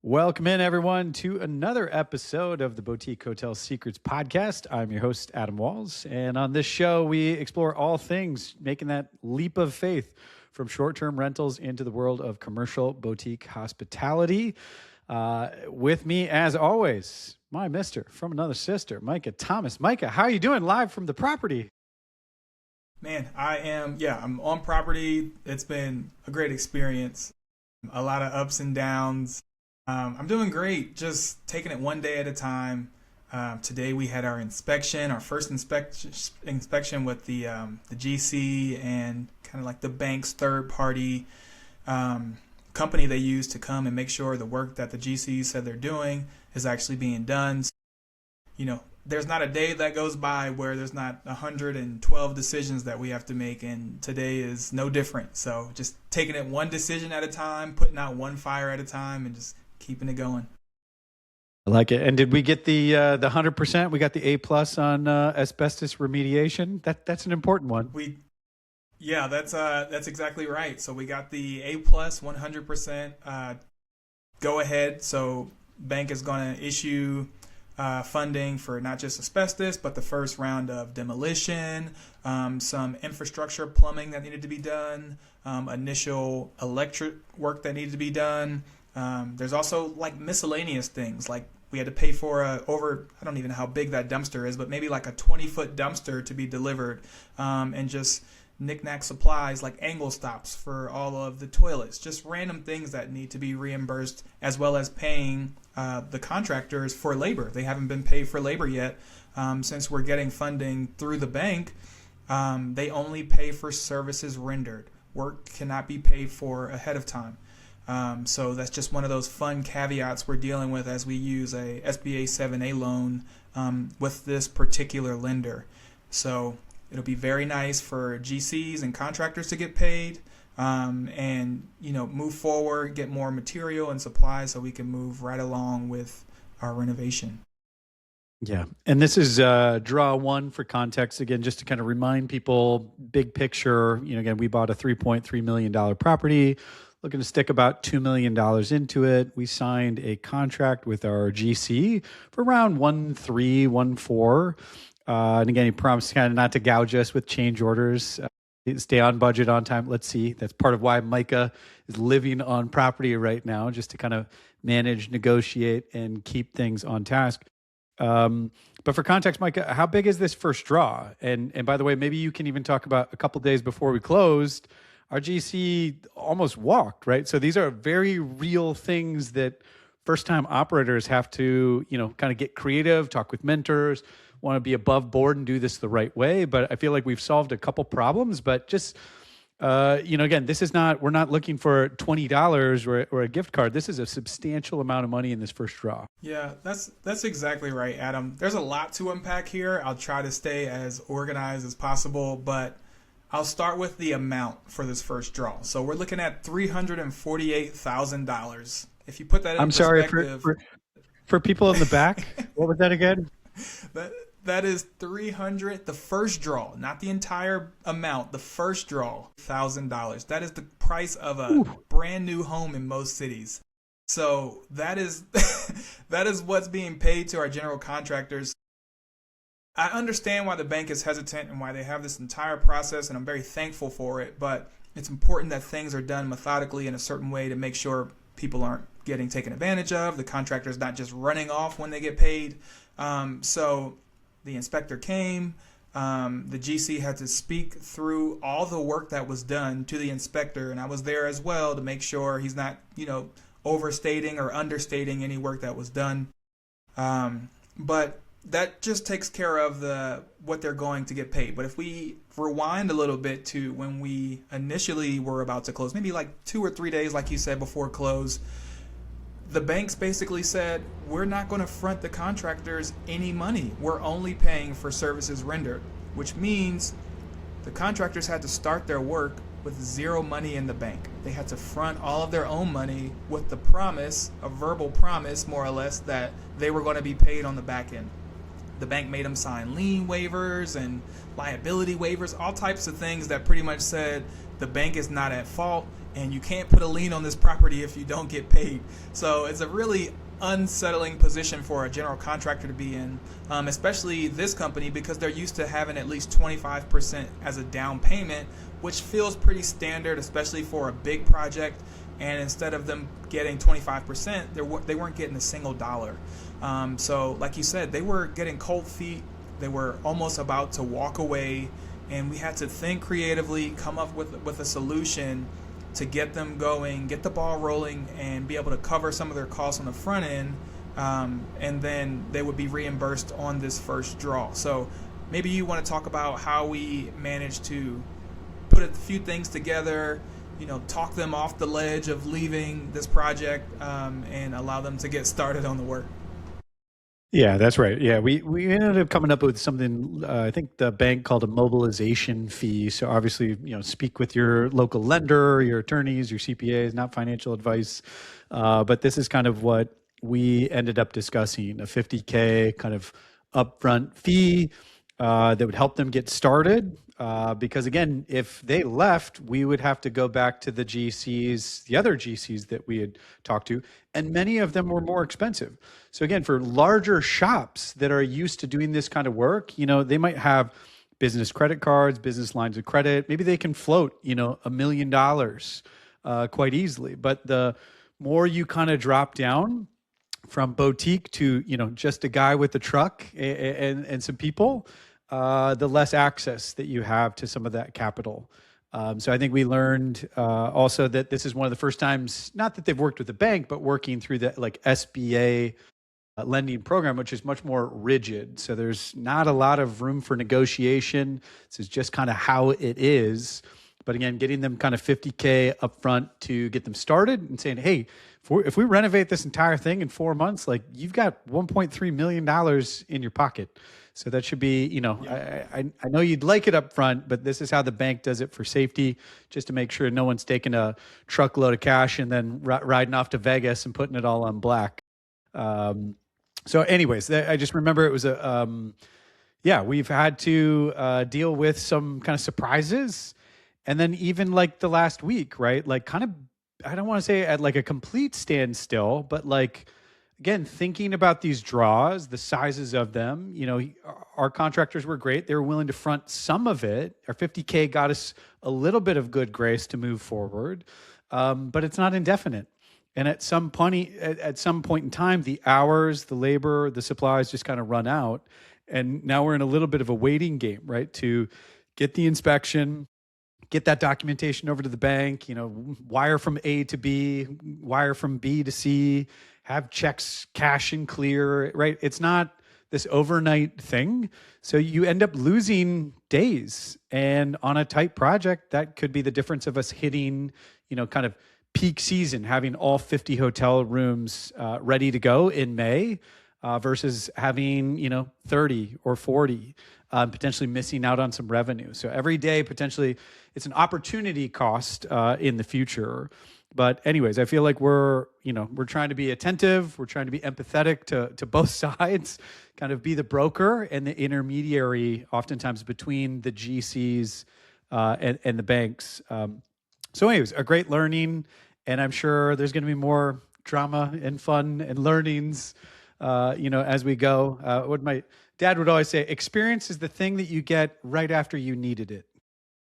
Welcome in, everyone, to another episode of the Boutique Hotel Secrets podcast. I'm your host, Adam Walz, and on this show, we explore all things making that leap of faith from short-term rentals into the world of commercial boutique hospitality. With me, as always, my mister from another sister, Micah Thomas. Micah, how are you doing live from the property? Man, I'm on property. It's been a great experience. A lot of ups and downs. I'm doing great, just taking it one day at a time. Today we had our inspection, our first inspection with the GC and kind of like the bank's third-party company they use to come and make sure the work that the GC said they're doing is actually being done. So, there's not a day that goes by where there's not 112 decisions that we have to make, and today is no different. So just taking it one decision at a time, putting out one fire at a time, and just keeping it going. I like it. And did we get the 100%? We got the A+ on asbestos remediation. That's an important one. That's exactly right. So we got the A+ 100% go ahead. So bank is going to issue funding for not just asbestos, but the first round of demolition, some infrastructure plumbing that needed to be done, initial electric work that needed to be done. There's also like miscellaneous things, like we had to pay for I don't even know how big that dumpster is, but maybe like a 20-foot dumpster to be delivered, and just knick-knack supplies like angle stops for all of the toilets, just random things that need to be reimbursed, as well as paying the contractors for labor. They haven't been paid for labor yet. Since we're getting funding through the bank, they only pay for services rendered. Work cannot be paid for ahead of time. So that's just one of those fun caveats we're dealing with as we use a SBA 7A loan with this particular lender. So it'll be very nice for GCs and contractors to get paid, and move forward, get more material and supplies so we can move right along with our renovation. Yeah. And this is draw one for context. Again, just to kind of remind people, big picture, again, we bought a $3.3 million property, looking to stick about $2 million into it. We signed a contract with our GC for around 1.3, 1.4. And again, he promised kind of not to gouge us with change orders, stay on budget, on time. Let's see. That's part of why Micah is living on property right now, just to kind of manage, negotiate, and keep things on task. But for context, Micah, how big is this first draw? And by the way, maybe you can even talk about a couple days before we closed, our GC almost walked, right? So these are very real things that first-time operators have to, kind of get creative, talk with mentors, want to be above board and do this the right way. But I feel like we've solved a couple problems, but just, again, we're not looking for $20 or a gift card. This is a substantial amount of money in this first draw. Yeah, that's exactly right, Adam. There's a lot to unpack here. I'll try to stay as organized as possible, but I'll start with the amount for this first draw. So we're looking at $348,000. If you put that in perspective, for people in the back, what was that again? That is 300, the first draw, not the entire amount, the first draw, $1,000. That is the price of a brand new home in most cities. So that is that is what's being paid to our general contractors. I understand why the bank is hesitant and why they have this entire process, and I'm very thankful for it, but it's important that things are done methodically in a certain way to make sure people aren't getting taken advantage of, the contractor's not just running off when they get paid. So the inspector came, the GC had to speak through all the work that was done to the inspector, and I was there as well to make sure he's not, overstating or understating any work that was done. But that just takes care of what they're going to get paid. But if we rewind a little bit to when we initially were about to close, maybe like 2 or 3 days, like you said, before close, the banks basically said, we're not going to front the contractors any money. We're only paying for services rendered, which means the contractors had to start their work with zero money in the bank. They had to front all of their own money with the promise, a verbal promise more or less, that they were going to be paid on the back end. The bank made them sign lien waivers and liability waivers, all types of things that pretty much said the bank is not at fault, and you can't put a lien on this property if you don't get paid. So it's a really unsettling position for a general contractor to be in, especially this company, because they're used to having at least 25% as a down payment, which feels pretty standard, especially for a big project. And instead of them getting 25%, they weren't getting a single dollar. So like you said, they were getting cold feet. They were almost about to walk away, and we had to think creatively, come up with a solution to get them going, get the ball rolling, and be able to cover some of their costs on the front end, and then they would be reimbursed on this first draw. So maybe you want to talk about how we managed to put a few things together, talk them off the ledge of leaving this project, and allow them to get started on the work. Yeah, that's right. Yeah, we ended up coming up with something. I think the bank called a mobilization fee. So obviously, speak with your local lender, your attorneys, your CPAs, not financial advice. But this is kind of what we ended up discussing: a 50K kind of upfront fee that would help them get started. Because again, if they left, we would have to go back to the GCs, the other GCs that we had talked to, and many of them were more expensive. So again, for larger shops that are used to doing this kind of work, they might have business credit cards, business lines of credit. Maybe they can float, $1 million quite easily. But the more you kind of drop down from boutique to, just a guy with a truck and some people, the less access that you have to some of that capital. So I think we learned also that this is one of the first times, not that they've worked with a bank, but working through the SBA lending program, which is much more rigid. So there's not a lot of room for negotiation. This is just kind of how it is. But again, getting them kind of 50K upfront to get them started and saying, hey, if we renovate this entire thing in 4 months, you've got $1.3 million in your pocket. So that should be, I know you'd like it up front, but this is how the bank does it for safety, just to make sure no one's taking a truckload of cash and then riding off to Vegas and putting it all on black. So anyways, I just remember it was we've had to deal with some kind of surprises. And then even the last week, right? I don't want to say at a complete standstill, but again, thinking about these draws, the sizes of them, our contractors were great. They were willing to front some of it. Our 50K got us a little bit of good grace to move forward, but it's not indefinite. And at some point in time, the hours, the labor, the supplies just kind of run out. And now we're in a little bit of a waiting game, right? To get the inspection, get that documentation over to the bank, wire from A to B, wire from B to C, have checks cash and clear, right? It's not this overnight thing. So you end up losing days. And on a tight project, that could be the difference of us hitting, kind of peak season, having all 50 hotel rooms ready to go in May versus having, 30 or 40, potentially missing out on some revenue. So every day, potentially, it's an opportunity cost in the future. But anyways, I feel like we're trying to be attentive. We're trying to be empathetic to both sides, kind of be the broker and the intermediary, oftentimes between the GCs and the banks. So anyways, a great learning. And I'm sure there's going to be more drama and fun and learnings, as we go. What my dad would always say, experience is the thing that you get right after you needed it.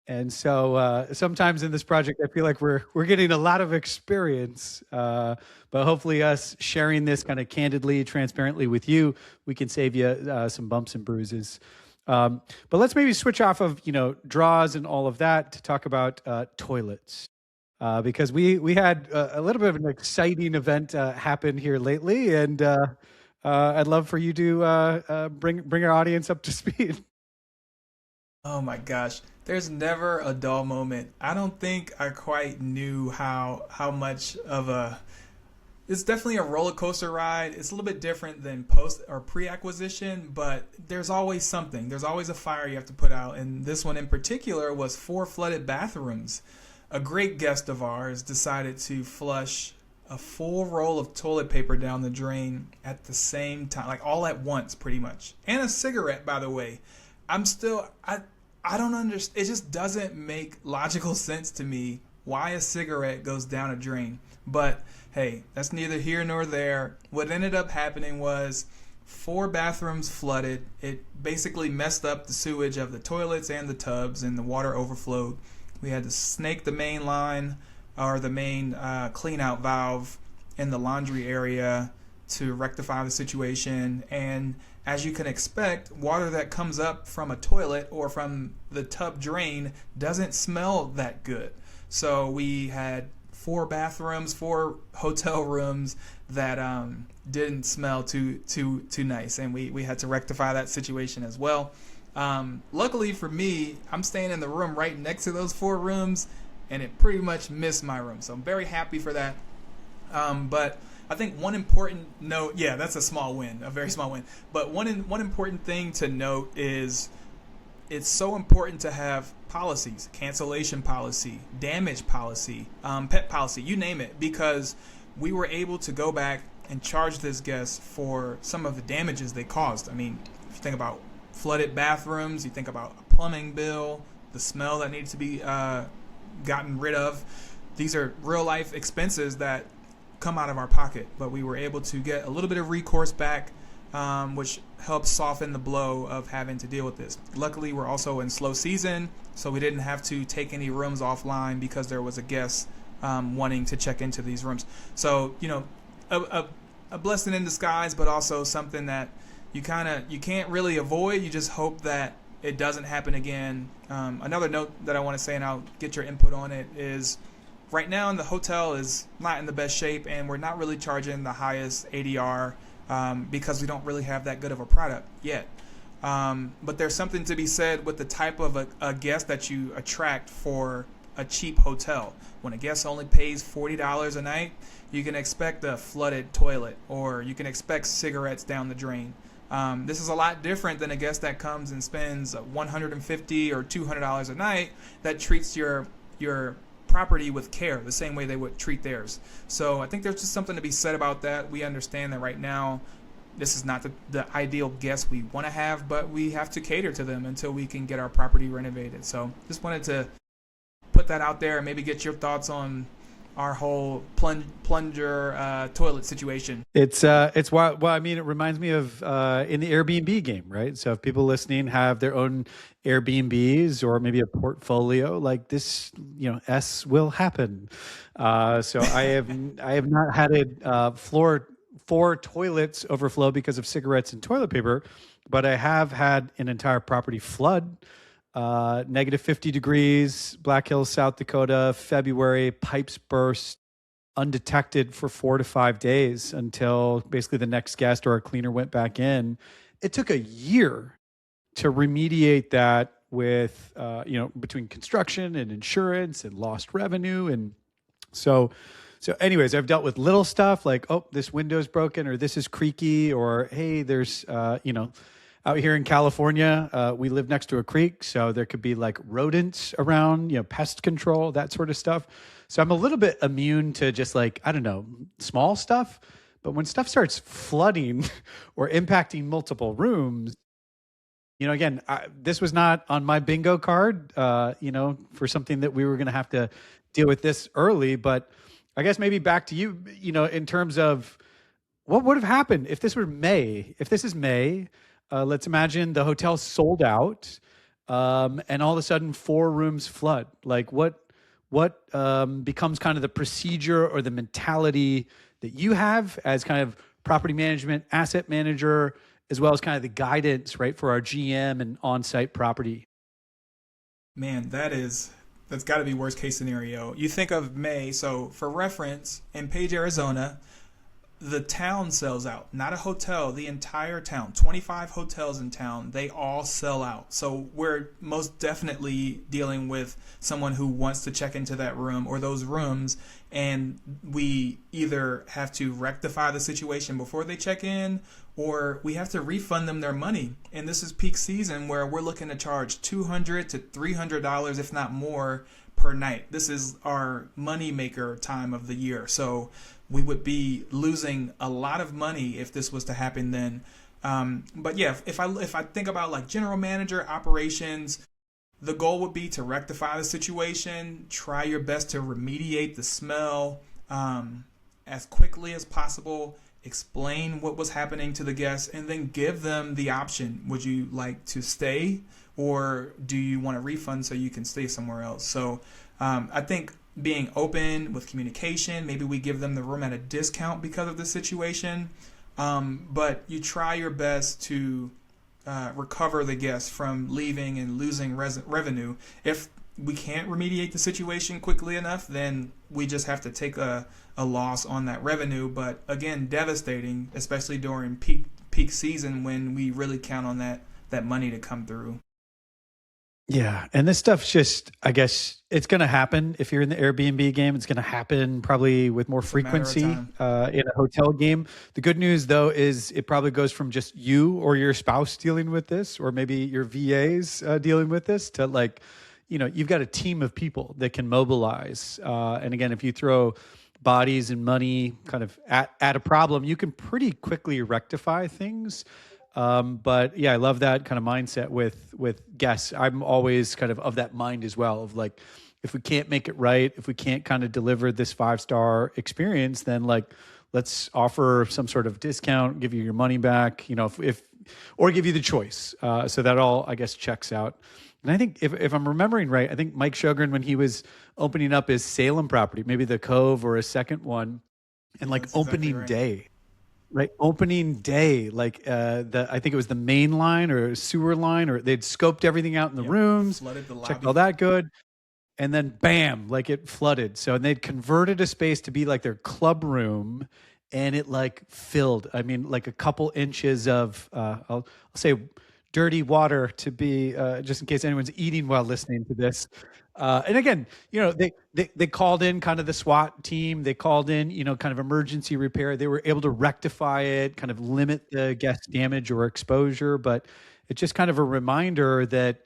And so sometimes in this project, I feel like we're getting a lot of experience, but hopefully us sharing this kind of candidly, transparently with you, we can save you some bumps and bruises. But let's maybe switch off of, draws and all of that to talk about toilets. Because we had a little bit of an exciting event happen here lately, and I'd love for you to bring our audience up to speed. Oh my gosh, there's never a dull moment. I don't think I quite knew how much of it's definitely a roller coaster ride. It's a little bit different than post or pre-acquisition, but there's always something. There's always a fire you have to put out, and this one in particular was 4 flooded bathrooms. A great guest of ours decided to flush a full roll of toilet paper down the drain at the same time, all at once, pretty much. And a cigarette, by the way. I don't understand. It just doesn't make logical sense to me why a cigarette goes down a drain. But hey, that's neither here nor there. What ended up happening was 4 bathrooms flooded. It basically messed up the sewage of the toilets and the tubs, and the water overflowed. We had to snake the main line, or the main clean out valve in the laundry area to rectify the situation. And as you can expect, water that comes up from a toilet or from the tub drain doesn't smell that good. So we had 4 bathrooms, 4 hotel rooms that didn't smell too nice, and we had to rectify that situation as well. Luckily for me, I'm staying in the room right next to those 4 rooms, and it pretty much missed my room. So I'm very happy for that. But I think one important note, yeah, that's a small win, a very small win. But one important thing to note is it's so important to have policies, cancellation policy, damage policy, pet policy, you name it, because we were able to go back and charge this guest for some of the damages they caused. I mean, if you think about flooded bathrooms, you think about a plumbing bill, the smell that needs to be gotten rid of. These are real life expenses that come out of our pocket, but we were able to get a little bit of recourse back, which helps soften the blow of having to deal with this. Luckily, we're also in slow season, so we didn't have to take any rooms offline because there was a guest wanting to check into these rooms. So, you know, a blessing in disguise, but also something that you can't really avoid. You just hope that it doesn't happen again. Another note that I want to say, and I'll get your input on it, is right now the hotel is not in the best shape, and we're not really charging the highest ADR because we don't really have that good of a product yet. But there's something to be said with the type of a guest that you attract for a cheap hotel. When a guest only pays $40 a night, you can expect a flooded toilet, or you can expect cigarettes down the drain. This is a lot different than a guest that comes and spends $150 or $200 a night that treats your property with care the same way they would treat theirs. So I think there's just something to be said about that. We understand that right now this is not the ideal guest we want to have, but we have to cater to them until we can get our property renovated. So just wanted to put that out there and maybe get your thoughts on our whole plunger toilet situation. It's well, I mean, it reminds me of in the Airbnb game, right? So if people listening have their own Airbnbs or maybe a portfolio like this, you know, S will happen. So I have not had it four toilets overflow because of cigarettes and toilet paper, but I have had an entire property flood. Negative 50 degrees, Black Hills, South Dakota, February, pipes burst, undetected for 4 to 5 days until basically the next guest or a cleaner went back in. It took a year to remediate that with, between construction and insurance and lost revenue. And so anyways, I've dealt with little stuff like, oh, this window's broken, or this is creaky, or, hey, there's, out here in California, we live next to a creek, so there could be like rodents around, pest control, that sort of stuff. So I'm a little bit immune to just like, I don't know, small stuff. But when stuff starts flooding or impacting multiple rooms, again, this was not on my bingo card, for something that we were going to have to deal with this early. But I guess maybe back to you, in terms of what would have happened if this were May, if this is May. Let's imagine the hotel sold out, and all of a sudden 4 rooms flood. Like what becomes kind of the procedure or the mentality that you have as kind of property management, asset manager, as well as kind of the guidance, right, for our GM and on-site property? Man, that's got to be worst case scenario. You think of May. So for reference, in Page, Arizona, the town sells out, not a hotel, the entire town, 25 hotels in town, they all sell out. So we're most definitely dealing with someone who wants to check into that room or those rooms, and we either have to rectify the situation before they check in, or we have to refund them their money. And this is peak season where we're looking to charge $200 to $300, if not more, per night. This is our money maker time of the year. So we would be losing a lot of money if this was to happen then. But yeah, if I think about like general manager operations, the goal would be to rectify the situation, try your best to remediate the smell as quickly as possible, explain what was happening to the guests, and then give them the option. Would you like to stay, or do you want a refund so you can stay somewhere else? So I think being open with communication, maybe we give them the room at a discount because of the situation, but you try your best to recover the guests from leaving and losing revenue. If we can't remediate the situation quickly enough, then we just have to take a loss on that revenue. But again, devastating, especially during peak season when we really count on that money to come through. Yeah. And this stuff's just, I guess it's going to happen. If you're in the Airbnb game, it's going to happen probably with more frequency in a hotel game. The good news, though, is it probably goes from just you or your spouse dealing with this, or maybe your VAs dealing with this, to like, you've got a team of people that can mobilize. And again, if you throw bodies and money kind of at a problem, you can pretty quickly rectify things. But yeah, I love that kind of mindset with guests. I'm always kind of that mind as well, of like, if we can't make it right, if we can't kind of deliver this 5-star experience, then like, let's offer some sort of discount, give you your money back, or give you the choice. So that all, I guess, checks out. And I think if I'm remembering right, I think Mike Sjogren, when he was opening up his Salem property, maybe the Cove or a second one, and like That's opening exactly right. day, right? Opening day, like I think it was the main line or sewer line, or they'd scoped everything out in the Yep. rooms, Flooded the checked lobby. all that good. And then bam, like it flooded. So, and they'd converted a space to be like their club room, and it like filled. I mean, like a couple inches of, I'll say dirty water, to be, just in case anyone's eating while listening to this. And again, they called in kind of the SWAT team. They called in, kind of emergency repair. They were able to rectify it, kind of limit the guest damage or exposure. But it's just kind of a reminder that,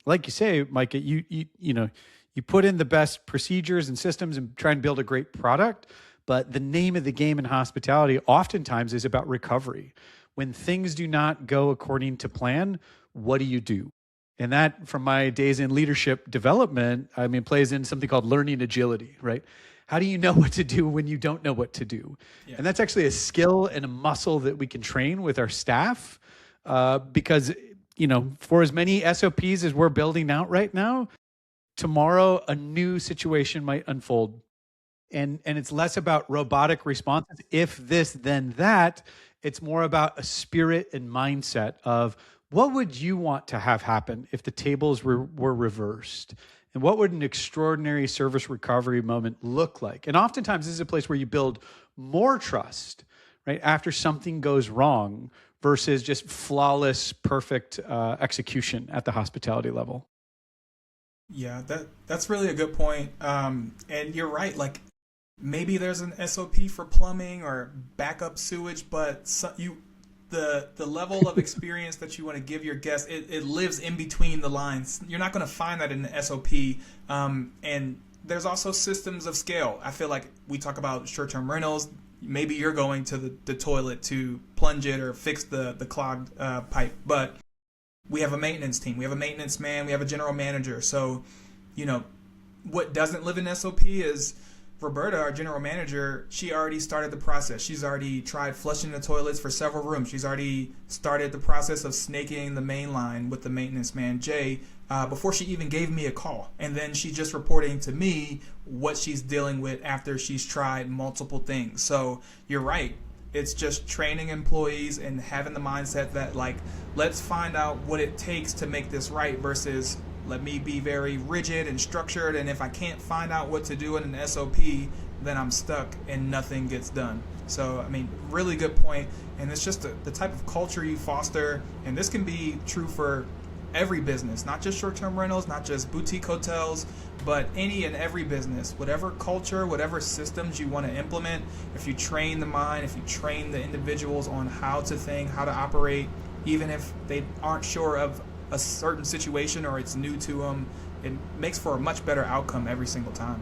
like you say, Micah, you put in the best procedures and systems and try and build a great product. But the name of the game in hospitality oftentimes is about recovery. When things do not go according to plan, what do you do? And that, from my days in leadership development, I mean, plays in something called learning agility, right? How do you know what to do when you don't know what to do? Yeah. And that's actually a skill and a muscle that we can train with our staff, because, for as many SOPs as we're building out right now, tomorrow a new situation might unfold. And it's less about robotic responses, if this, then that. It's more about a spirit and mindset of, what would you want to have happen if the tables were reversed? And what would an extraordinary service recovery moment look like? And oftentimes this is a place where you build more trust, right, after something goes wrong, versus just flawless, perfect execution at the hospitality level. Yeah, that's really a good point. And you're right. Like, maybe there's an SOP for plumbing or backup sewage, but the level of experience that you want to give your guests, it lives in between the lines. You're not going to find that in the SOP. And there's also systems of scale. I feel like we talk about short-term rentals. Maybe you're going to the toilet to plunge it or fix the clogged pipe, but we have a maintenance team. We have a maintenance man. We have a general manager. So, what doesn't live in SOP is Roberta, our general manager. She already started the process. She's already tried flushing the toilets for several rooms. She's already started the process of snaking the main line with the maintenance man, Jay, before she even gave me a call. And then she's just reporting to me what she's dealing with after she's tried multiple things. So you're right. It's just training employees and having the mindset that, like, let's find out what it takes to make this right, versus let me be very rigid and structured, and if I can't find out what to do in an SOP, then I'm stuck and nothing gets done. So, I mean, really good point. And it's just the type of culture you foster, and this can be true for every business, not just short-term rentals, not just boutique hotels, but any and every business. Whatever culture, whatever systems you want to implement, if you train the mind, if you train the individuals on how to think, how to operate, even if they aren't sure of a certain situation or it's new to them, it makes for a much better outcome every single time.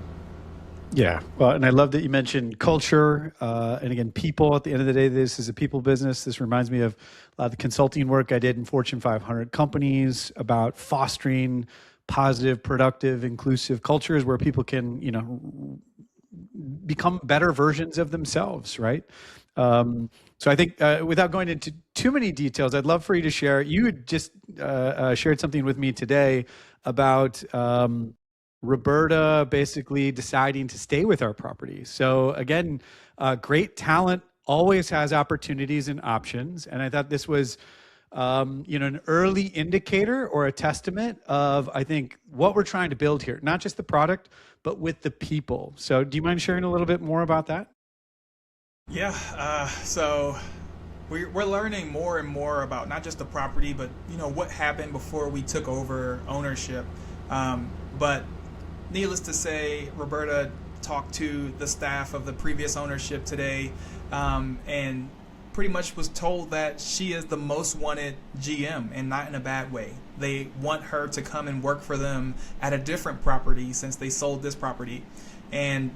Yeah. Well, and I love that you mentioned culture. And again, people. At the end of the day, this is a people business. This reminds me of a lot of the consulting work I did in Fortune 500 companies about fostering positive, productive, inclusive cultures where people can, become better versions of themselves, right? So I think without going into too many details, I'd love for you to share. You had just shared something with me today about Roberta basically deciding to stay with our property. So again, great talent always has opportunities and options, and I thought this was an early indicator or a testament of, I think, what we're trying to build here, not just the product, but with the people. So do you mind sharing a little bit more about that? Yeah, so we're learning more and more about not just the property, but what happened before we took over ownership. But needless to say, Roberta talked to the staff of the previous ownership today, and pretty much was told that she is the most wanted GM, and not in a bad way. They want her to come and work for them at a different property since they sold this property. And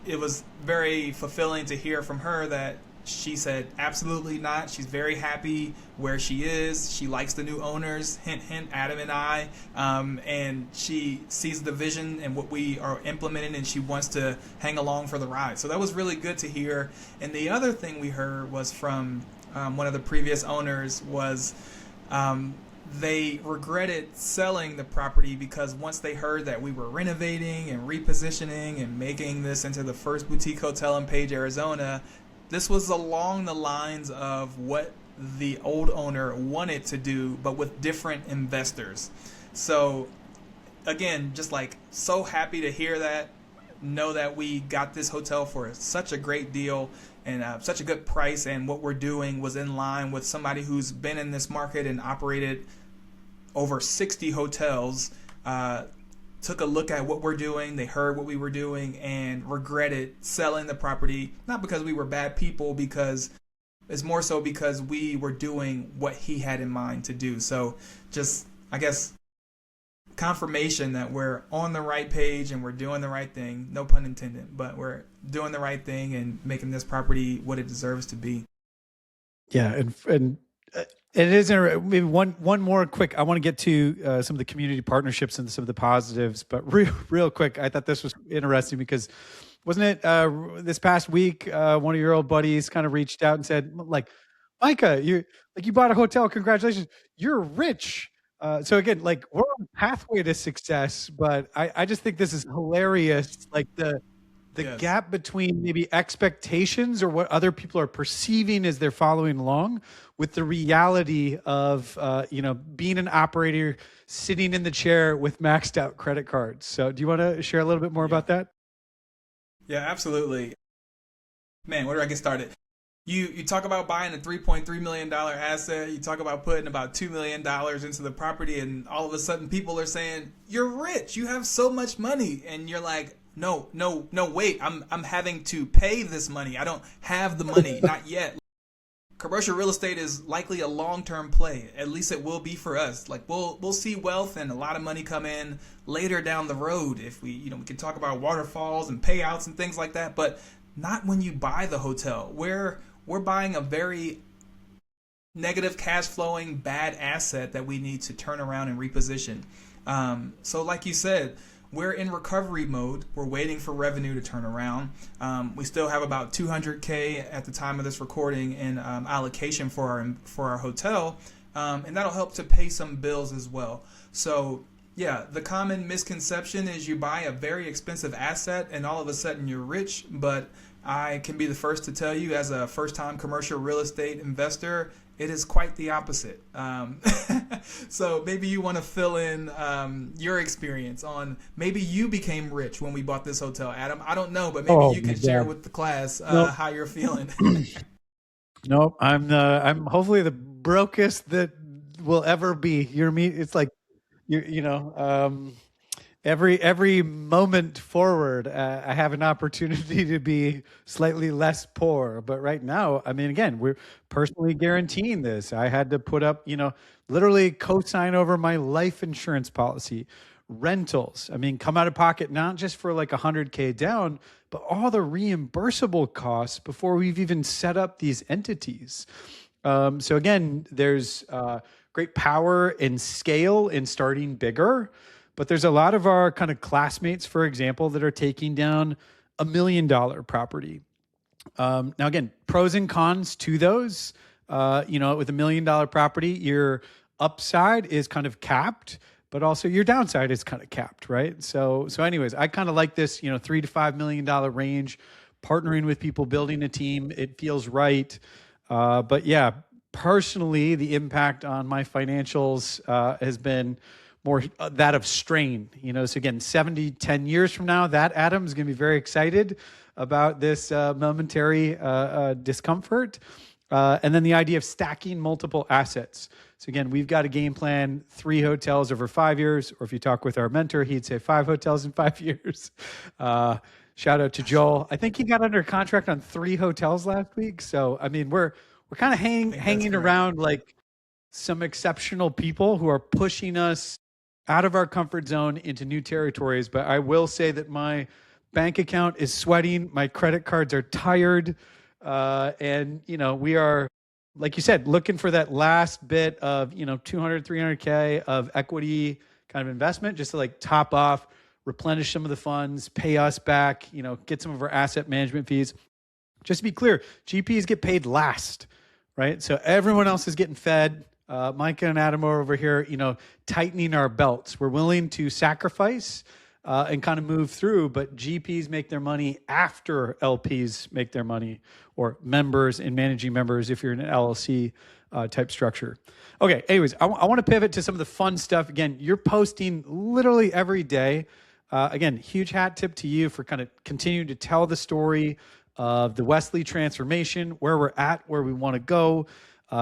it was very fulfilling to hear from her that she said absolutely not. She's very happy where she is. She likes the new owners, hint, hint, Adam and I. And she sees the vision and what we are implementing, and she wants to hang along for the ride. So that was really good to hear. And the other thing we heard was from one of the previous owners was they regretted selling the property because once they heard that we were renovating and repositioning and making this into the first boutique hotel in Page, Arizona, this was along the lines of what the old owner wanted to do, but with different investors. So again, just like so happy to hear that, know that we got this hotel for such a great deal and such a good price, and what we're doing was in line with somebody who's been in this market and operated over 60 hotels, took a look at what we're doing, they heard what we were doing, and regretted selling the property, not because we were bad people, because it's more so because we were doing what he had in mind to do. So just, I guess, confirmation that we're on the right page and we're doing the right thing, no pun intended, but we're doing the right thing and making this property what it deserves to be. Yeah, and it is maybe one more quick. I want to get to some of the community partnerships and some of the positives, but real quick, I thought this was interesting because wasn't it this past week one of your old buddies kind of reached out and said, like, Micah, you bought a hotel, congratulations, you're rich. So again, like, we're on a pathway to success, but I just think this is hilarious. Like the Yes. gap between maybe expectations or what other people are perceiving as they're following along with the reality of being an operator sitting in the chair with maxed out credit cards. So do you want to share a little bit more Yeah. about that? Yeah, absolutely. Man, where do I get started? You talk about buying a $3.3 million asset. You talk about putting about $2 million into the property, and all of a sudden people are saying, you're rich, you have so much money. And you're like, no, wait, I'm having to pay this money. I don't have the money, not yet. Commercial real estate is likely a long-term play. At least it will be for us. Like we'll see wealth and a lot of money come in later down the road if we can talk about waterfalls and payouts and things like that, but not when you buy the hotel. We're buying a very negative cash flowing bad asset that we need to turn around and reposition. So like you said, we're in recovery mode. We're waiting for revenue to turn around. We still have about $200K at the time of this recording in allocation for our hotel, and that'll help to pay some bills as well. So yeah, the common misconception is you buy a very expensive asset and all of a sudden you're rich, but I can be the first to tell you, as a first-time commercial real estate investor, it is quite the opposite. So maybe you want to fill in your experience on maybe you became rich when we bought this hotel, Adam. I don't know, but maybe you can share with the class how you're feeling. Nope, I'm hopefully the brokest that will ever be. It's like every moment forward, I have an opportunity to be slightly less poor. But right now, I mean, again, we're personally guaranteeing this. I had to put up, literally co-sign over my life insurance policy, rentals. I mean, come out of pocket, not just for like 100K down, but all the reimbursable costs before we've even set up these entities. So again, there's great power and scale in starting bigger. but there's a lot of our kind of classmates, for example, that are taking down $1 million property. Now, again, pros and cons to those. With $1 million property, your upside is kind of capped, but also your downside is kind of capped, right? So anyways, I kind of like this, $3 to $5 million range, partnering with people, building a team. It feels right. But yeah, personally, the impact on my financials has been more that of strain. So again, 10 years from now, that Adam is going to be very excited about this momentary discomfort. And then the idea of stacking multiple assets. So again, we've got a game plan, 3 hotels over 5 years, or if you talk with our mentor, he'd say 5 hotels in 5 years. Shout out to Joel. I think he got under contract on 3 hotels last week. So, I mean, we're kind of hanging around like some exceptional people who are pushing us out of our comfort zone into new territories. But I will say that my bank account is sweating. My credit cards are tired. And we are, like you said, looking for that last bit of, 200, 300K of equity kind of investment, just to like top off, replenish some of the funds, pay us back, get some of our asset management fees. Just to be clear, GPs get paid last, right? So everyone else is getting fed. Micah and Adam are over here, tightening our belts. We're willing to sacrifice and kind of move through, but GPs make their money after LPs make their money, or members and managing members if you're in an LLC type structure. Okay, anyways, I want to pivot to some of the fun stuff. Again, you're posting literally every day. Again, huge hat tip to you for kind of continuing to tell the story of the Wesley transformation, where we're at, where we want to go,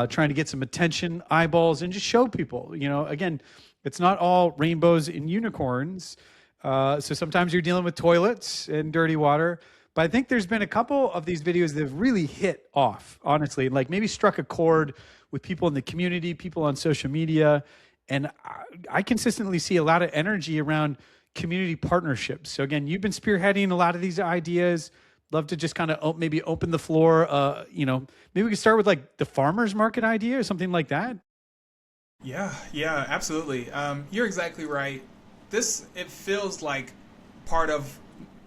trying to get some attention, eyeballs, and just show people, again, it's not all rainbows and unicorns. So sometimes you're dealing with toilets and dirty water, but I think there's been a couple of these videos that have really hit off, honestly, like maybe struck a chord with people in the community, people on social media. And I consistently see a lot of energy around community partnerships. So again, you've been spearheading a lot of these ideas. Love to just kind of maybe open the floor. Maybe we could start with like the farmers market idea or something like that. Yeah, absolutely. You're exactly right. It feels like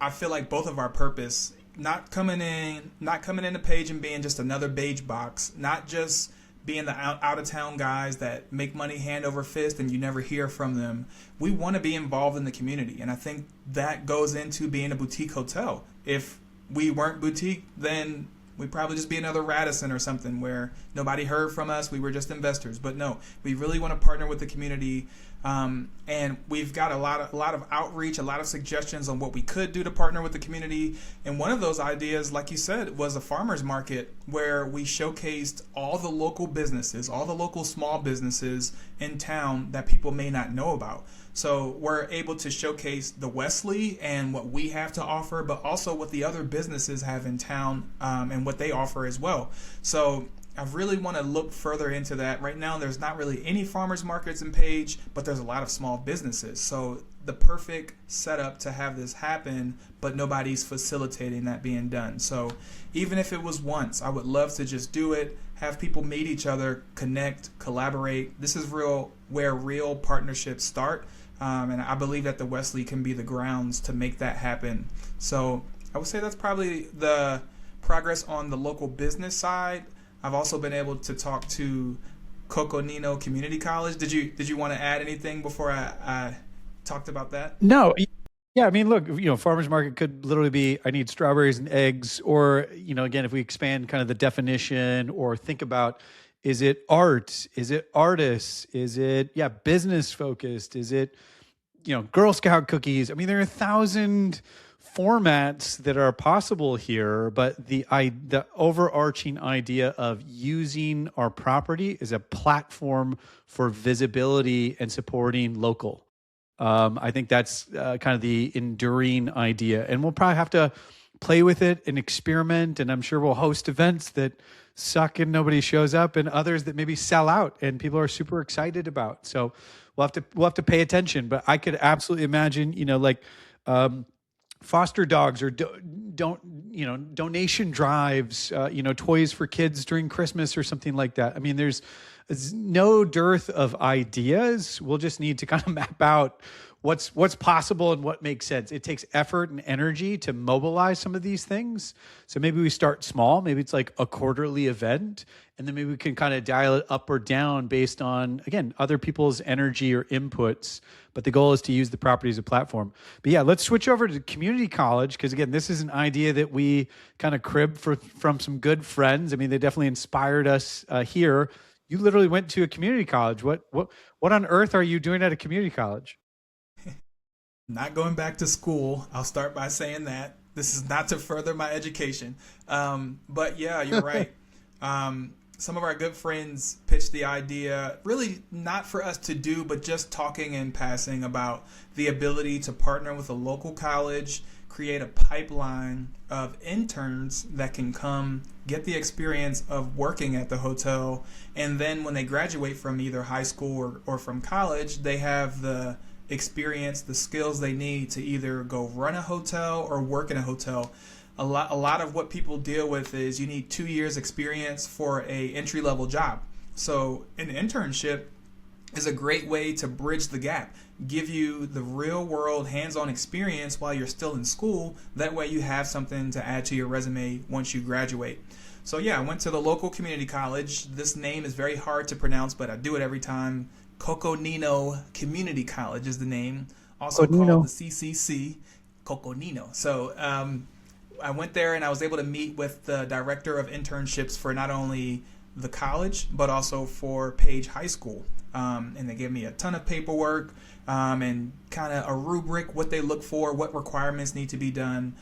I feel like both of our purpose, not coming in the page and being just another beige box, not just being the out of town guys that make money hand over fist and you never hear from them. We want to be involved in the community. And I think that goes into being a boutique hotel. If we weren't boutique, then we'd probably just be another Radisson or something where nobody heard from us. We were just investors. But no, we really want to partner with the community. And we've got a lot of outreach, a lot of suggestions on what we could do to partner with the community. And one of those ideas, like you said, was a farmers market where we showcased all the local businesses, all the local small businesses in town that people may not know about. So we're able to showcase the Wesley and what we have to offer, but also what the other businesses have in town and what they offer as well. So I really want to look further into that. Right now, there's not really any farmers markets in Page, but there's a lot of small businesses. So the perfect setup to have this happen, but nobody's facilitating that being done. So even if it was once, I would love to just do it, have people meet each other, connect, collaborate. This is where real partnerships start. And I believe that the Wesley can be the grounds to make that happen. So I would say that's probably the progress on the local business side. I've also been able to talk to Coconino Community College. Did you want to add anything before I talked about that? No. Yeah, I mean, look, farmers market could literally be, I need strawberries and eggs, or, again, if we expand kind of the definition or think about, is it art? Is it artists? Is it, business focused? Is it, Girl Scout cookies? I mean, there are 1,000 formats that are possible here, but the overarching idea of using our property as a platform for visibility and supporting local. I think that's kind of the enduring idea, and we'll probably have to play with it and experiment. And I'm sure we'll host events that suck and nobody shows up, and others that maybe sell out and people are super excited about. So we'll have to pay attention. But I could absolutely imagine, foster dogs or donation drives, toys for kids during Christmas or something like that. I mean, there's no dearth of ideas. We'll just need to kind of map out what's possible and what makes sense. It takes effort and energy to mobilize some of these things. So maybe we start small. Maybe it's like a quarterly event, and then maybe we can kind of dial it up or down based on, again, other people's energy or inputs. But the goal is to use the property as a platform. But yeah, let's switch over to community college, because again, this is an idea that we kind of cribbed from some good friends. I mean, they definitely inspired us here. You literally went to a community college. What on earth are you doing at a community college? Not going back to school. I'll start by saying that. This is not to further my education. But yeah, you're right. Some of our good friends pitched the idea, really not for us to do, but just talking and passing about the ability to partner with a local college, create a pipeline of interns that can come get the experience of working at the hotel. And then when they graduate from either high school or from college, they have the experience, the skills they need to either go run a hotel or work in a hotel. A lot of what people deal with is you need 2 years experience for a entry level job. So an internship is a great way to bridge the gap, give you the real world hands-on experience while you're still in school. That way you have something to add to your resume once you graduate. So yeah, I went to the local community college. This name is very hard to pronounce, but I do it every time. Coconino Community College is the name, also called the CCC, Coconino. So I went there and I was able to meet with the director of internships for not only the college, but also for Page High School. And they gave me a ton of paperwork and kind of a rubric, what they look for, what requirements need to be done,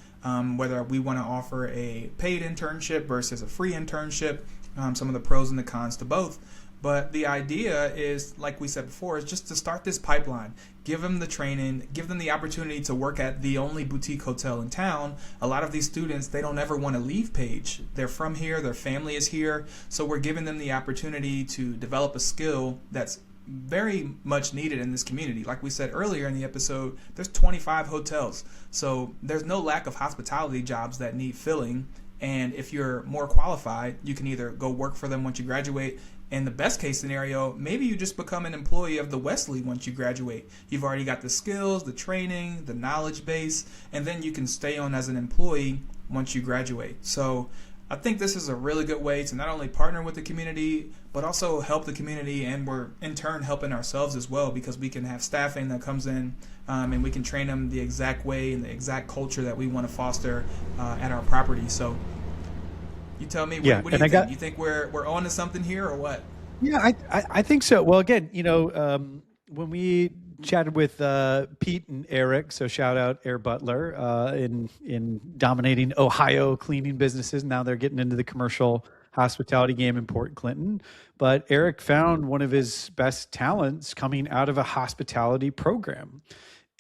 whether we want to offer a paid internship versus a free internship, some of the pros and the cons to both. But the idea is, like we said before, is just to start this pipeline, give them the training, give them the opportunity to work at the only boutique hotel in town. A lot of these students, they don't ever want to leave Page. They're from here, their family is here. So we're giving them the opportunity to develop a skill that's very much needed in this community. Like we said earlier in the episode, there's 25 hotels. So there's no lack of hospitality jobs that need filling. And if you're more qualified, you can either go work for them once you graduate. In the best case scenario, maybe you just become an employee of the Wesley once you graduate. You've already got the skills, the training, the knowledge base, and then you can stay on as an employee once you graduate. So I think this is a really good way to not only partner with the community, but also help the community, and we're in turn helping ourselves as well, because we can have staffing that comes in and we can train them the exact way and the exact culture that we want to foster at our property. So you tell me, what do you think? You think we're on to something here or what? Yeah, I think so. Well, again, when we chatted with Pete and Eric, so shout out Air Butler in dominating Ohio cleaning businesses. Now they're getting into the commercial hospitality game in Port Clinton. But Eric found one of his best talents coming out of a hospitality program.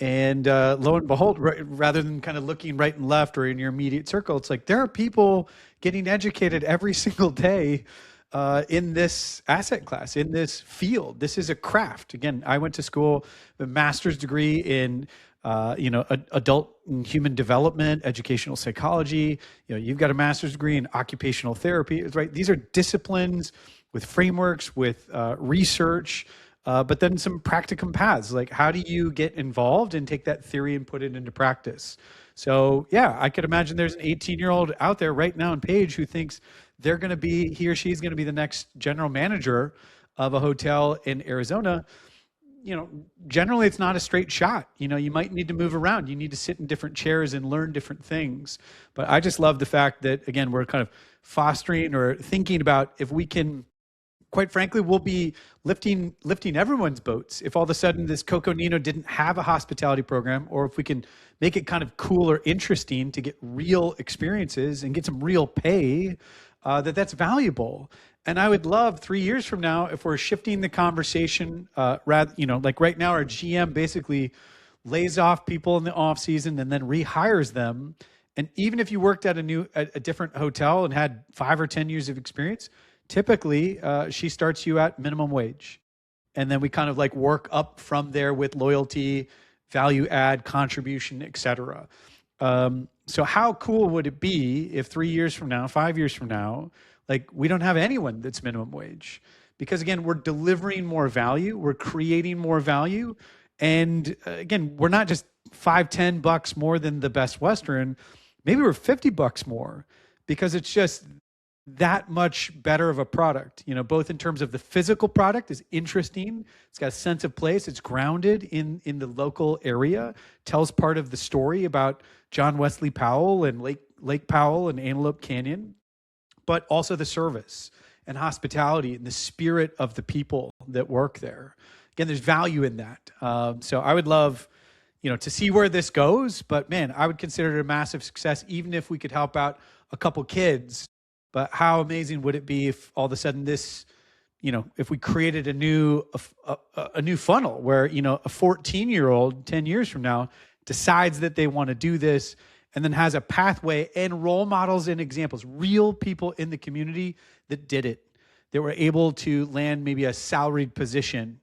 And lo and behold, rather than kind of looking right and left or in your immediate circle, it's like there are people getting educated every single day in this asset class, in this field. This is a craft. Again, I went to school, a master's degree in adult and human development, educational psychology. You've got a master's degree in occupational therapy, right? These are disciplines with frameworks, with research. But then some practicum paths, like how do you get involved and take that theory and put it into practice? So yeah, I could imagine there's an 18-year-old out there right now in Page who thinks he or she's going to be the next general manager of a hotel in Arizona. Generally it's not a straight shot. You might need to move around. You need to sit in different chairs and learn different things. But I just love the fact that, again, we're kind of fostering or thinking about if we can, quite frankly, we'll be lifting everyone's boats. If all of a sudden this Coconino didn't have a hospitality program, or if we can make it kind of cool or interesting to get real experiences and get some real pay, that's valuable. And I would love 3 years from now, if we're shifting the conversation, like right now, our GM basically lays off people in the off season and then rehires them. And even if you worked at a different hotel and had 5 or 10 years of experience, typically, she starts you at minimum wage. And then we kind of like work up from there with loyalty, value add, contribution, et cetera. So how cool would it be if 3 years from now, 5 years from now, like we don't have anyone that's minimum wage? Because again, we're delivering more value, we're creating more value, And again, we're not just $5-10 more than the Best Western. Maybe we're $50 more because it's just that much better of a product, both in terms of the physical product is interesting. It's got a sense of place. It's grounded in the local area, tells part of the story about John Wesley Powell and Lake Powell and Antelope Canyon, but also the service and hospitality and the spirit of the people that work there. Again, there's value in that. So I would love, to see where this goes, but man, I would consider it a massive success, even if we could help out a couple kids. But how amazing would it be if all of a sudden this, if we created a new funnel where, a 14-year-old 10 years from now decides that they want to do this and then has a pathway and role models and examples, real people in the community that did it, that were able to land maybe a salaried position,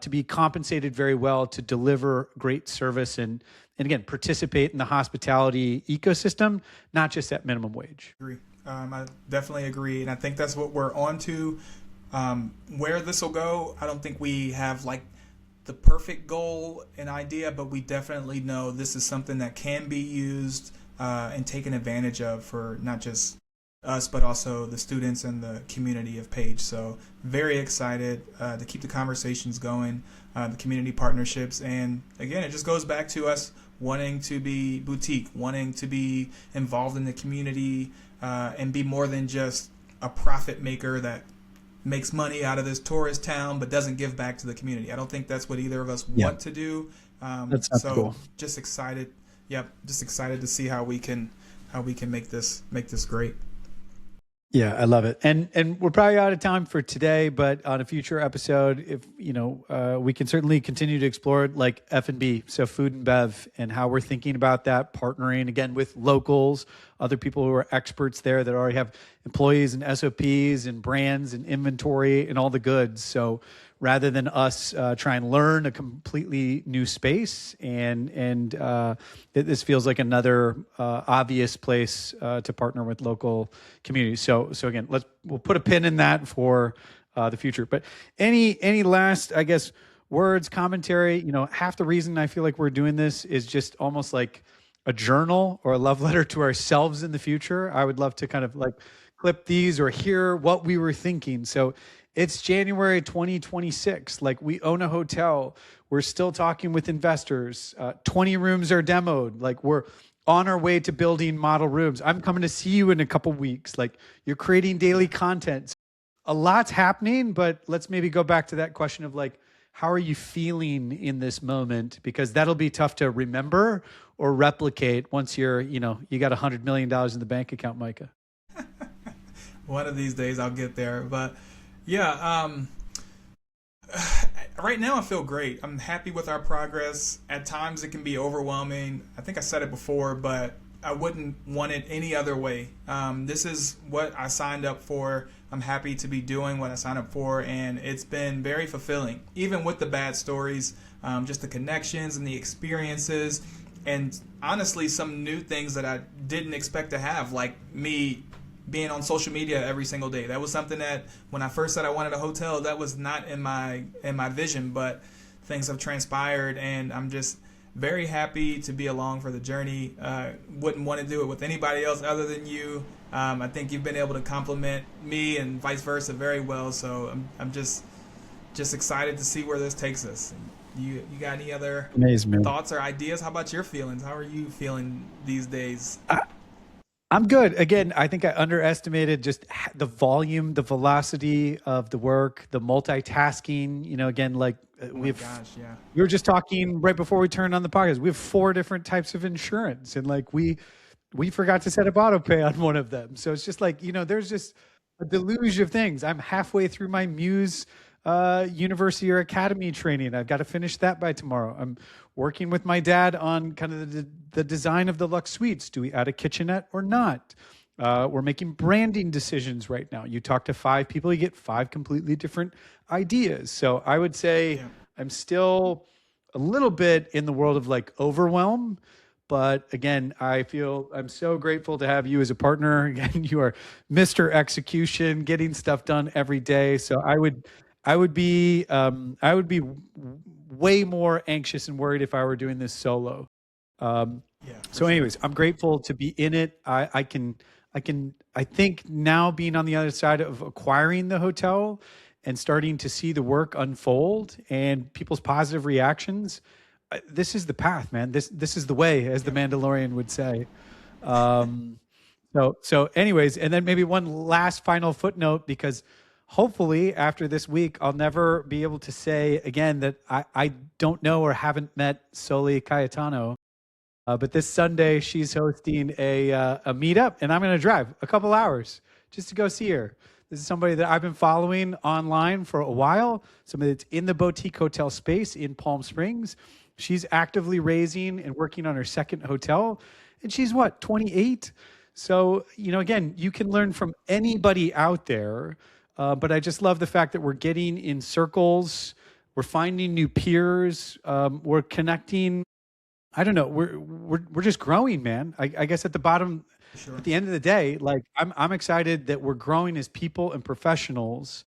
to be compensated very well, to deliver great service and again, participate in the hospitality ecosystem, not just at minimum wage. Agree. I definitely agree. And I think that's what we're on to. Where this will go, I don't think we have like the perfect goal and idea, but we definitely know this is something that can be used and taken advantage of for not just us, but also the students and the community of Page. So very excited to keep the conversations going, the community partnerships. And again, it just goes back to us wanting to be boutique, wanting to be involved in the community, and be more than just a profit maker that makes money out of this tourist town but doesn't give back to the community. I don't think that's what either of us want to do. That's cool. Just excited. Yep, just excited to see how we can make this great. Yeah, I love it. And we're probably out of time for today, but on a future episode, if we can certainly continue to explore it, like F&B, so food and bev, and how we're thinking about that, partnering again with locals, other people who are experts there that already have employees and SOPs and brands and inventory and all the goods. So rather than us try and learn a completely new space, and this feels like another obvious place to partner with local communities. So again, we'll put a pin in that for the future. But any last, I guess, words, commentary? Half the reason I feel like we're doing this is just almost like a journal or a love letter to ourselves in the future. I would love to kind of like clip these or hear what we were thinking. So it's January 2026. Like, we own a hotel. We're still talking with investors. 20 rooms are demoed. Like, we're on our way to building model rooms. I'm coming to see you in a couple weeks. Like, you're creating daily content. A lot's happening, but let's maybe go back to that question of like, how are you feeling in this moment? Because that'll be tough to remember or replicate once you got $100 million in the bank account, Micah. One of these days I'll get there. But yeah, right now I feel great. I'm happy with our progress. At times it can be overwhelming. I think I said it before, but I wouldn't want it any other way. This is what I signed up for. I'm happy to be doing what I signed up for, and it's been very fulfilling. Even with the bad stories, just the connections and the experiences, and honestly some new things that I didn't expect to have, like me being on social media every single day. That was something that when I first said I wanted a hotel, that was not in my vision, but things have transpired, and I'm just very happy to be along for the journey. Wouldn't want to do it with anybody else other than you. I think you've been able to compliment me and vice versa very well, so I'm just excited to see where this takes us. You got any other thoughts or ideas? How about your feelings? How are you feeling these days? I'm good. Again, I think I underestimated just the volume, the velocity of the work, the multitasking. Again, like we were just talking right before we turned on the podcast. We have 4 different types of insurance, and like we forgot to set up auto pay on one of them. So it's just like, there's just a deluge of things. I'm halfway through my Muse university or academy training. I've got to finish that by tomorrow. I'm working with my dad on kind of the design of the Lux Suites. Do we add a kitchenette or not? We're making branding decisions right now. You talk to 5 people, you get 5 completely different ideas. So I would say I'm still a little bit in the world of like overwhelm. But again, I feel I'm so grateful to have you as a partner. Again, you are Mr. Execution, getting stuff done every day. So I would be way more anxious and worried if I were doing this solo. Yeah, for So, sure. anyways, I'm grateful to be in it. I think now being on the other side of acquiring the hotel and starting to see the work unfold and people's positive reactions, this is the path, man. This is the way, as the Yep. Mandalorian would say. Um, so, anyways, and then maybe one last final footnote, because hopefully after this week, I'll never be able to say again that I don't know or haven't met Soli Cayetano. But this Sunday, she's hosting a meetup, and I'm going to drive a couple hours just to go see her. This is somebody that I've been following online for a while, somebody that's in the boutique hotel space in Palm Springs. She's actively raising and working on her second hotel, and she's what, 28? So, again, you can learn from anybody out there, but I just love the fact that we're getting in circles, we're finding new peers, we're connecting. I don't know. We're just growing, man. I guess at the bottom, Sure. at the end of the day, like I'm excited that we're growing as people and professionals.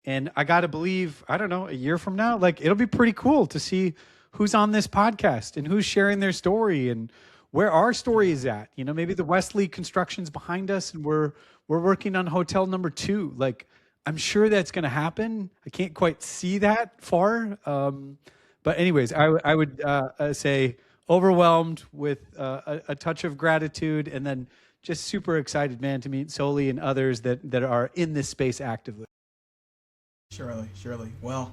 And I got to believe, I don't know, a year from now, like it'll be pretty cool to see who's on this podcast and who's sharing their story and where our story is at. Maybe the Wesley construction's behind us and we're working on hotel number 2. Like I'm sure that's going to happen. I can't quite see that far. But anyways, I would say overwhelmed with a touch of gratitude, and then just super excited, man, to meet Soli and others that are in this space actively. Surely, surely. Well,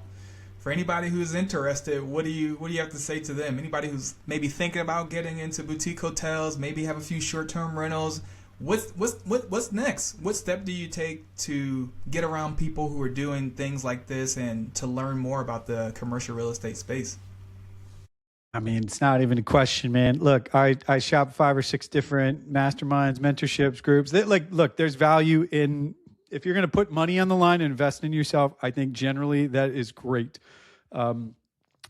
for anybody who's interested, what do you have to say to them? Anybody who's maybe thinking about getting into boutique hotels, maybe have a few short-term rentals. What's next? What step do you take to get around people who are doing things like this and to learn more about the commercial real estate space? I mean, it's not even a question, man. Look, I shop 5 or 6 different masterminds, mentorships, groups. Look, there's value in if you're going to put money on the line and invest in yourself. I think generally that is great. Um,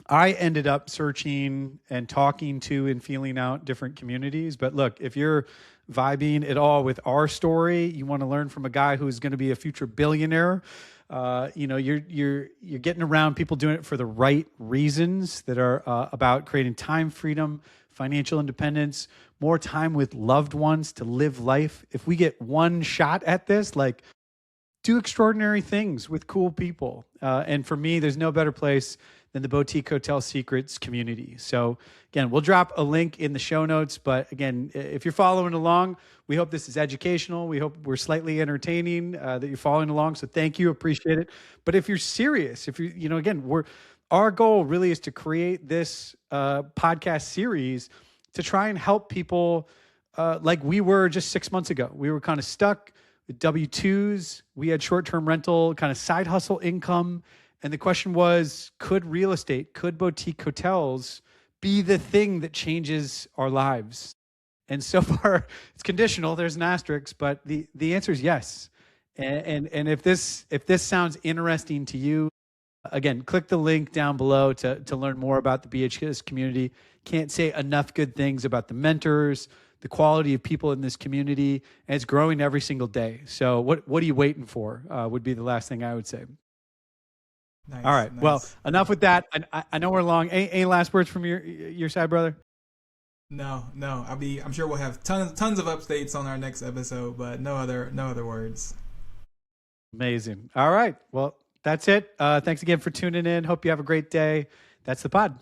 I ended up searching and talking to and feeling out different communities. But look, if you're vibing at all with our story, you want to learn from a guy who's going to be a future billionaire. You're getting around people doing it for the right reasons that are about creating time freedom, financial independence, more time with loved ones to live life. If we get one shot at this, like do extraordinary things with cool people. And for me, there's no better place than the Boutique Hotel Secrets community. So again, we'll drop a link in the show notes. But again, if you're following along, we hope this is educational. We hope we're slightly entertaining, that you're following along. So thank you, appreciate it. But if you're serious, if again, our goal really is to create this podcast series to try and help people like we were just 6 months ago. We were kind of stuck with W-2s. We had short-term rental, kind of side hustle income. And the question was, could real estate, could boutique hotels be the thing that changes our lives? And so far, it's conditional. There's an asterisk, but the answer is yes. And if this sounds interesting to you, again, click the link down below to learn more about the BHS community. Can't say enough good things about the mentors, the quality of people in this community, and it's growing every single day. So what are you waiting for? Would be the last thing I would say. Nice, All right. Well, nice. enough with that. I know we're long. Any last words from your side, brother? No, no. I'm sure we'll have tons of updates on our next episode, but no other words. Amazing. All right. Well, that's it. Thanks again for tuning in. Hope you have a great day. That's the pod.